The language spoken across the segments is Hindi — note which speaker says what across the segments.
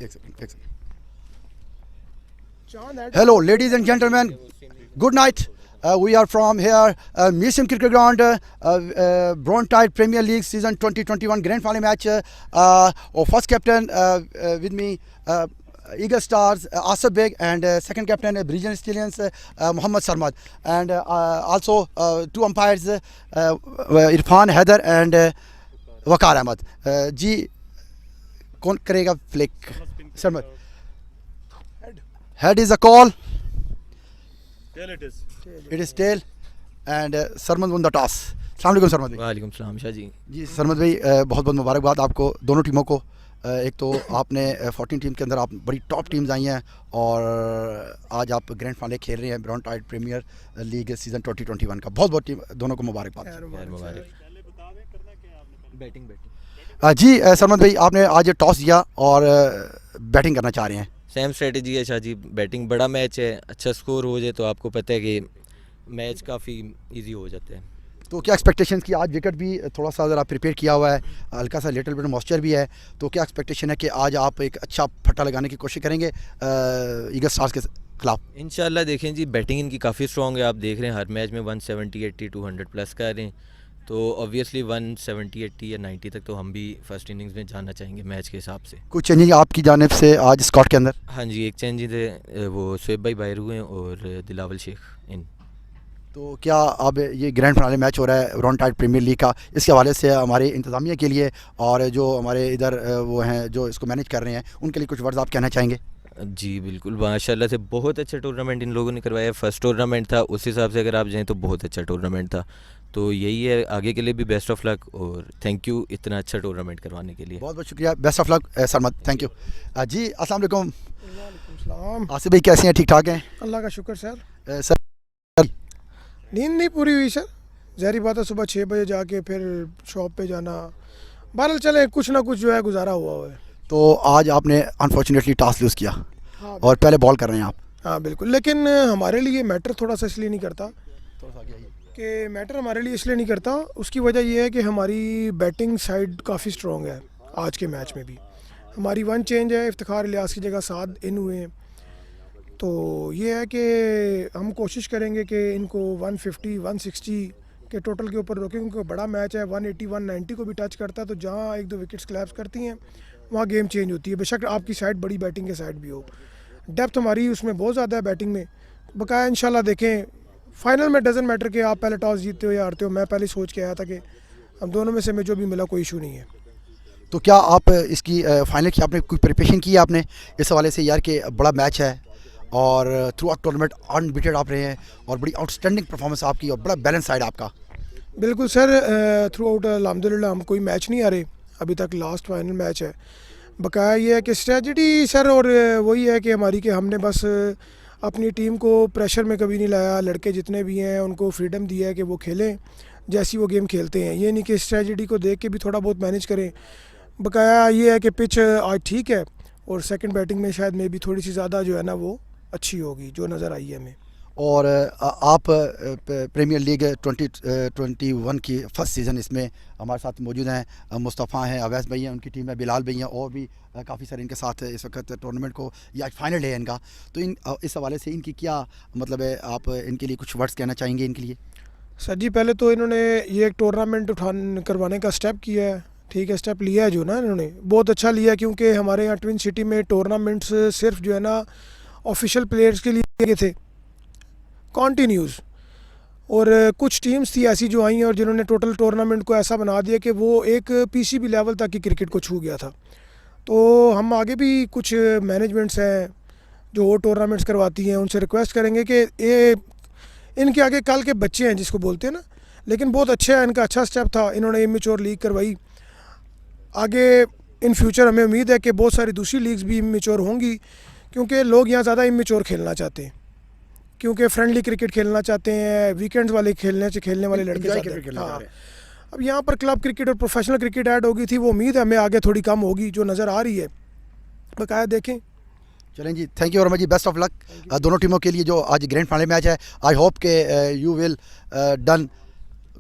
Speaker 1: एक second. Hello, ladies and gentlemen. Good night. We are from here, Museum Cricket Ground, Bronte Premier League Season 2021 Grand Final match. Our first captain with me, Eagle Stars, Asif Beg, and second captain, Bridgend Stallions, Mohammad Sarmad. And also two umpires, Irfan Haider and Waqar Ahmed. जी कौन करेगा flick? Sarmad. Head is a call.
Speaker 2: Tail it is.
Speaker 1: It is tail and Sarmad won the toss. अस्सलाम वालेकुम सरमद भाई.
Speaker 3: वालेकुम सलाम शाह जी.
Speaker 1: जी सरमद भाई, बहुत बहुत मुबारकबाद आपको, दोनों टीमों को. एक तो आपने 14 टीम के अंदर आप बड़ी टॉप टीम्स आई हैं और आज आप ग्रैंड फाइनल खेल रहे हैं ब्रॉन्टाइड प्रीमियर लीग सीज़न 2021 का. बहुत बहुत टीम दोनों को मुबारकबाद.
Speaker 3: बैटिंग
Speaker 1: जी सरमद भाई, आपने आज टॉस दिया और बैटिंग करना चाह रहे हैं.
Speaker 3: सेम स्ट्रेटजी है शाह जी. बैटिंग बड़ा मैच है, अच्छा स्कोर हो जाए तो आपको पता है कि मैच काफ़ी इजी हो जाते हैं.
Speaker 1: तो क्या एक्सपेक्टेशन की, आज विकेट भी थोड़ा सा ज़रा प्रिपेयर किया हुआ है, हल्का सा लिटिल बिट मॉइस्चर भी है, तो क्या एक्सपेक्टेशन है कि आज आप एक अच्छा फट्टा लगाने की कोशिश करेंगे ईगल स्टार्स के खिलाफ?
Speaker 3: इंशाल्लाह देखें जी, बैटिंग इनकी काफ़ी स्ट्रॉन्ग है. आप देख रहे हैं हर मैच में 170, 80, 200 प्लस कर रहे हैं, तो ऑब्वियसली 170, 80 या 90 तक तो हम भी फर्स्ट इनिंग्स में जाना चाहेंगे मैच के हिसाब से.
Speaker 1: कुछ चेंजिंग आपकी जानिब से आज स्क्वाड के अंदर?
Speaker 3: हाँ जी, एक चेंज है, वो शुएब भाई बाहर हुए हैं और दिलावल शेख इन.
Speaker 1: तो क्या अब ये ग्रैंड फाइनल मैच हो रहा है ब्रॉन्टाइड प्रीमियर लीग का, इसके हवाले से हमारे इंतज़ामिया के लिए और जो हमारे इधर वो हैं जो इसको मैनेज कर रहे हैं, उनके लिए कुछ वर्ड्स आप कहना चाहेंगे?
Speaker 3: जी बिल्कुल, माशाल्लाह से बहुत अच्छा टूर्नामेंट इन लोगों ने करवाया. फर्स्ट टूर्नामेंट था, उस हिसाब से अगर आप जाएँ तो बहुत अच्छा टूर्नामेंट था. तो यही है, आगे के लिए भी बेस्ट ऑफ लक और थैंक यू इतना अच्छा टूर्नामेंट करवाने के लिए.
Speaker 1: बहुत बहुत शुक्रिया, best of luck Sarmad, thank you. जी अस्सलाम वालेकुम.
Speaker 4: वालेकुम.
Speaker 1: आसिफ भाई कैसे हैं, ठीक ठाक हैं?
Speaker 4: अल्लाह का शुक्र सर.
Speaker 1: सर
Speaker 4: नींद नहीं पूरी हुई सर, ज़ाहिर बात है सुबह 6 बजे जाके फिर शॉप पे जाना. बहरहाल चले, कुछ ना कुछ जो है गुजारा हुआ है.
Speaker 1: तो आज आपने अनफॉर्चुनेटली टॉस लूज़ किया.
Speaker 4: हाँ,
Speaker 1: और पहले बॉल कर रहे हैं आप.
Speaker 4: हाँ बिल्कुल, लेकिन हमारे लिए मैटर थोड़ा सा इसलिए नहीं करता
Speaker 1: थोड़ा सा आगे आइए.
Speaker 4: कि मैटर हमारे लिए इसलिए नहीं करता, उसकी वजह यह है कि हमारी बैटिंग साइड काफ़ी स्ट्रॉन्ग है. आज के मैच में भी हमारी वन चेंज है, इफ्तिखार इलियास की जगह 7 इन हुए हैं. तो ये है कि हम कोशिश करेंगे कि इनको 150, 160 के टोटल के ऊपर रोकें, क्योंकि बड़ा मैच है. 180, 190 को भी टच करता है, तो जहाँ 1-2 विकेट्स क्लैप्स करती हैं वहाँ गेम चेंज होती है. बेशक आपकी साइड बड़ी बैटिंग के साइड भी हो, डेप्थ हमारी उसमें बहुत ज़्यादा है बैटिंग में. बकाया इंशाल्लाह देखें, फाइनल में डजन मैटर कि आप पहले टॉस जीतते हो या हारते हो. मैं पहले सोच के आया था कि हम दोनों में से में जो भी मिला कोई इशू नहीं है.
Speaker 1: तो क्या आप इसकी फाइनल की आपने कोई प्रिपरेशन की है आपने इस हवाले से यार कि बड़ा मैच है और थ्रू आउट टूर्नामेंट अनबीटेड आप रहे हैं और बड़ी आउटस्टैंडिंग परफॉर्मेंस आपकी और बड़ा बैलेंस साइड आपका?
Speaker 4: बिल्कुल सर, थ्रू आउट अल्हम्दुलिल्लाह हम कोई मैच नहीं हारे अभी तक, लास्ट फाइनल मैच है. बकाया ये है कि स्ट्रेटजी सर, और वही है कि हमारी कि हमने बस अपनी टीम को प्रेशर में कभी नहीं लाया. लड़के जितने भी हैं उनको फ्रीडम दिया है कि वो खेलें जैसी वो गेम खेलते हैं. ये नहीं कि स्ट्रेटजी को देख के भी थोड़ा बहुत मैनेज करें. बकाया ये है कि पिच आज ठीक है और सेकंड बैटिंग में शायद मे भी थोड़ी सी ज़्यादा जो है ना वो अच्छी होगी जो नज़र आई है हमें.
Speaker 1: और आप प्रीमियर लीग 2021 की फर्स्ट सीज़न इसमें हमारे साथ मौजूद हैं. मुस्तफ़ा हैं, अवैस भाई हैं, उनकी टीम है, बिलाल भाई हैं और भी काफ़ी सारे इनके साथ इस वक्त टूर्नामेंट को, या फाइनल है इनका. तो इस हवाले से इनकी क्या मतलब है, आप इनके लिए कुछ वर्ड्स कहना चाहेंगे इनके लिए?
Speaker 4: सर जी, पहले तो इन्होंने ये एक टूर्नामेंट करवाने का स्टेप किया है. ठीक है, स्टेप लिया है जो ना इन्होंने बहुत अच्छा लिया है, क्योंकि हमारे यहाँ ट्विन सिटी में टूर्नामेंट्स सिर्फ जो है ना ऑफिशियल प्लेयर्स के लिए थे कॉन्टीन्यूज़, और कुछ टीम्स थी ऐसी जो आई हैं और जिन्होंने टोटल टूर्नामेंट को ऐसा बना दिया कि वो एक पीसीबी लेवल तक की क्रिकेट को छू गया था. तो हम आगे भी कुछ मैनेजमेंट्स हैं जो वो टूर्नामेंट्स करवाती हैं, उनसे रिक्वेस्ट करेंगे कि ये इनके आगे कल के बच्चे हैं जिसको बोलते हैं ना, लेकिन बहुत अच्छा है, इनका अच्छा स्टेप था. इन्होंने इमेच्योर लीग करवाई. आगे इन फ्यूचर हमें उम्मीद है कि बहुत सारी दूसरी लीग्स भी इमेच्योर होंगी, क्योंकि लोग यहाँ ज़्यादा इमेच्योर खेलना चाहते हैं, क्योंकि फ्रेंडली क्रिकेट खेलना चाहते हैं, वीकेंड्स वाले खेलने वाले लड़के चाहते हैं. हाँ, अब यहाँ पर क्लब क्रिकेट और प्रोफेशनल क्रिकेट ऐड होगी थी, वो उम्मीद है हमें आगे थोड़ी कम होगी जो नज़र आ रही है. बकाया देखें.
Speaker 1: चलें जी, थैंक यू वेरी मच जी, बेस्ट ऑफ लक दोनों टीमों के लिए जो आज ग्रैंड फाइनल मैच है. आई होप के you will done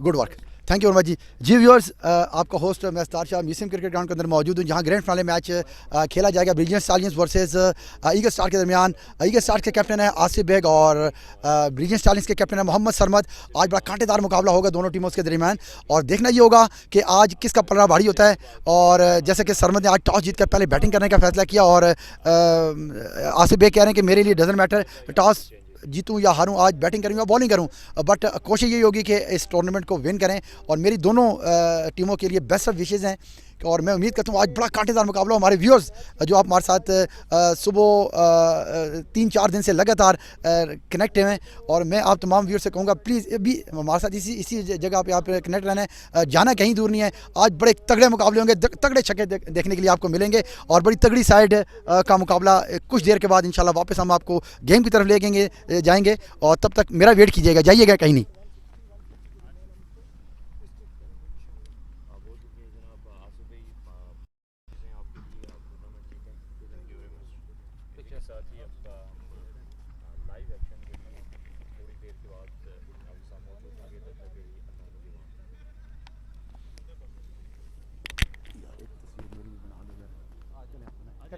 Speaker 1: good work. Thank you very much जी व्यूअर्स, आपका होस्ट मैं स्टार शाह म्यूसियम क्रिकेट ग्राउंड के अंदर मौजूद हूँ, जहाँ ग्रैंड फाइनल मैच खेला जाएगा brilliant stallions versus eagle star के दरमियान। ईगल स्टार के कैप्टन है आसिफ बेग और ब्रिलियंट स्टालियंस के कैप्टन है मोहम्मद सरमद। आज बड़ा कांटेदार मुकाबला होगा दोनों टीमों के दरमियान, और देखना ये होगा कि आज किसका पलड़ा भारी होता है। और जैसे कि सरमद ने आज टॉस जीतकर पहले बैटिंग करने का फैसला किया, और आसिफ बेग कह रहे हैं कि मेरे लिए डजंट मैटर टॉस जीतूं या हारूं, आज बैटिंग करूँ या बॉलिंग करूं, बट कोशिश यही होगी कि इस टूर्नामेंट को विन करें। और मेरी दोनों टीमों के लिए बेस्ट ऑफ विशेज़ हैं, और मैं उम्मीद करता हूँ आज बड़ा कांटेदार मुकाबला हो। हमारे व्यूअर्स जो आप हमारे साथ सुबह 3-4 दिन से लगातार कनेक्ट हैं, और मैं आप तमाम व्यूअर्स से कहूँगा प्लीज़ भी हमारे साथ इसी जगह पे आप कनेक्ट रहना है, जाना कहीं दूर नहीं है। आज बड़े तगड़े मुकाबले होंगे, तगड़े छक्के देखने के लिए आपको मिलेंगे, और बड़ी तगड़ी साइड का मुकाबला कुछ देर के बाद इंशाल्लाह वापस हम आपको गेम की तरफ ले जाएंगे, और तब तक मेरा वेट कीजिएगा, जाइएगा कहीं नहीं।
Speaker 2: साथ ही आपका लाइव एक्शन के लिए थोड़ी देर के बाद आप साथ मौजूद होंगे, तब तक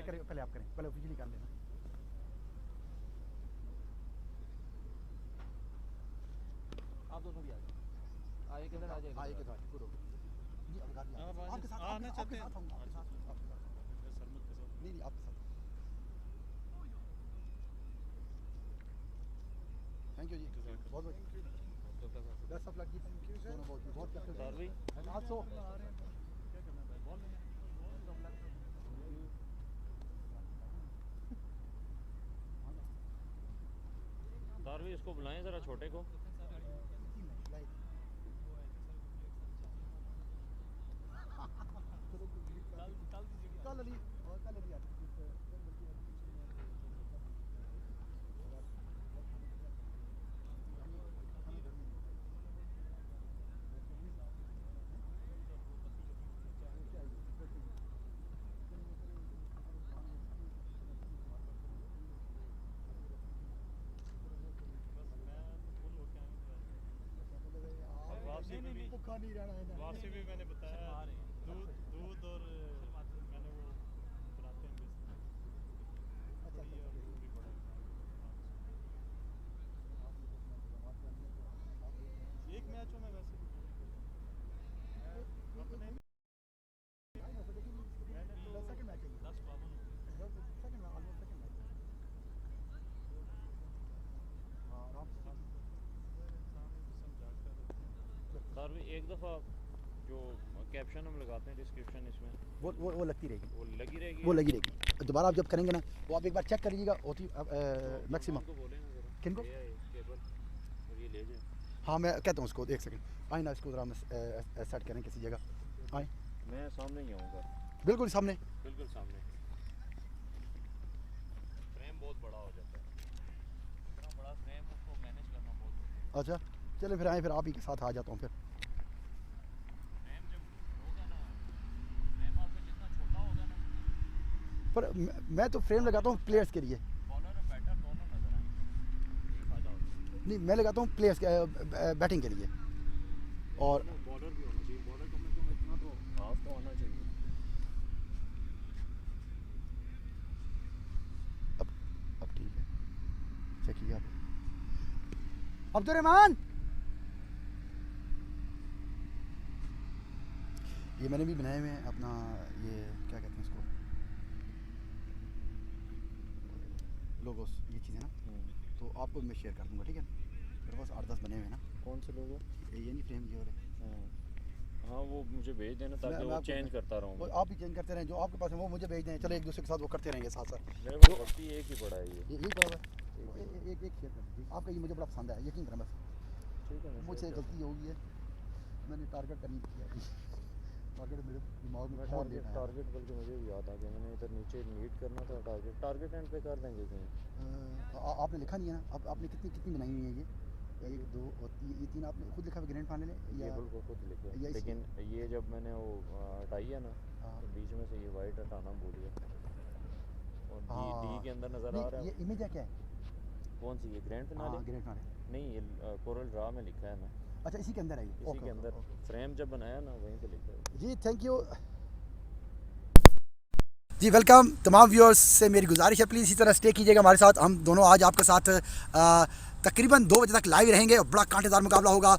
Speaker 2: के लिए
Speaker 1: पहले आप करें, पहले ऑफिशियली कर लेना। आप दोनों भी आ जाओ, आए किधर आ जाएगा, आए के साथ पूरा जी आपके साथ आना चाहते हैं, आपके साथ नहीं आपके साथ। थैंक यू जी, बहुत बहुत बेस्ट ऑफ लक जी, थैंक यू सर, बहुत
Speaker 2: दारवी इसको बुलाएं ज़रा छोटे को।
Speaker 1: नहीं रहना है,
Speaker 2: वापसी भी मैंने बताया दूध और मैंने वो बनाते हैं एक मैचों में वैसे एक दफ़ा जो कैप्शन हम लगाते हैं डिस्क्रिप्शन इसमें
Speaker 1: वो लगती रहेगी,
Speaker 2: वो लगी रहेगी,
Speaker 1: वो लगी रहेगी। दोबारा आप जब करेंगे ना, वो आप एक बार चेक कर लीजिएगा, होती मैक्सिमम किनको
Speaker 2: केबल और ये ले जाए।
Speaker 1: हाँ मैं कहता हूँ उसको, एक सेकंड आए ना, इसको ज़रा हम सेट करें किसी जगह, आए
Speaker 2: मैं सामने ही आऊँगा,
Speaker 1: बिल्कुल सामने,
Speaker 2: बिल्कुल सामने। फ्रेम बहुत बड़ा हो जाता है, इतना बड़ा फ्रेम उसको मैनेज करना बहुत।
Speaker 1: अच्छा चले फिर आए, फिर आप ही के साथ आ जाता हूँ फिर।
Speaker 2: फ्रेम जब होगा ना, फ्रेम आपका जितना छोटा होगा ना,
Speaker 1: पर मैं तो फ्रेम लगाता हूँ प्लेयर्स के लिए,
Speaker 2: बॉलर और बैटर दोनों नजर आएंगे, यही फायदा होता है।
Speaker 1: नहीं मैं लगाता हूँ प्लेयर्स के बैटिंग के लिए, और
Speaker 2: बॉलर भी होना चाहिए, बॉलर कम से कम इतना तो हाफ तो होना चाहिए।
Speaker 1: अब ठीक है, चेक किया अब्दुर्रहमान, ये मैंने भी बनाए हुए हैं अपना, ये क्या कहते हैं इसको, लोगोस, ये चीज़ें ना, तो आपको मैं शेयर कर दूंगा, ठीक है। मेरे पास 8-10 बने हुए हैं ना।
Speaker 2: कौन से लोग
Speaker 1: ये नहीं फ्रेम ये वाले,
Speaker 2: हाँ वो मुझे भेज देना ताकि वो चेंज करता रहूँ।
Speaker 1: वो आप ही चेंज करते रहें, जो आपके पास है वो मुझे भेज दें, चलो एक दूसरे के साथ वो करते रहेंगे साथ साथ।
Speaker 2: मेरे पास वक्त ही एक ही पड़ा है ये
Speaker 1: यही पड़ा हुआ है, एक शेयर कर दीजिए, आपका ये मुझे बड़ा पसंद है, यकीन करें बस,
Speaker 2: ठीक है।
Speaker 1: मुझसे गलती हो गई है, मैंने टारगेट करनी थी अभी, टारगेट मेरे दिमाग में बहुत लेट है।
Speaker 2: टारगेट बल्कि मुझे भी याद आ गया, मैंने इधर नीचे मीट करना था, टारगेट एंड पे कर देंगे कहीं।
Speaker 1: आपने लिखा नहीं है ना, आपने कितनी बनाई हुई है ये, 1 2 और ये 3 आपने खुद लिखा हुआ ग्रैंड फाइनल है,
Speaker 2: ये बिल्कुल खुद लिखे, लेकिन ये जब मैंने वो हटाई है ना, तो बीच में से ये वाइट हटाना भूल गया, और डी के अंदर नज़र आ रहा है।
Speaker 1: ये इमेज है क्या है,
Speaker 2: कौन सी, ये ग्रैंड फिनाले?
Speaker 1: ग्रैंड फाइनल
Speaker 2: नहीं, ये कोरल ड्रा में लिखा है ना।
Speaker 1: अच्छा इसी के अंदर है ये
Speaker 2: इसी के अंदर फ्रेम जब बनाया ना वहीं पे लिखा है।
Speaker 1: जी थैंक यू जी वेलकम। तमाम व्यूअर्स से मेरी गुजारिश है प्लीज़ इसी तरह स्टे कीजिएगा हमारे साथ। हम दोनों आज आपके साथ तकरीबन 2 बजे तक लाइव रहेंगे और बड़ा कांटेदार मुकाबला होगा।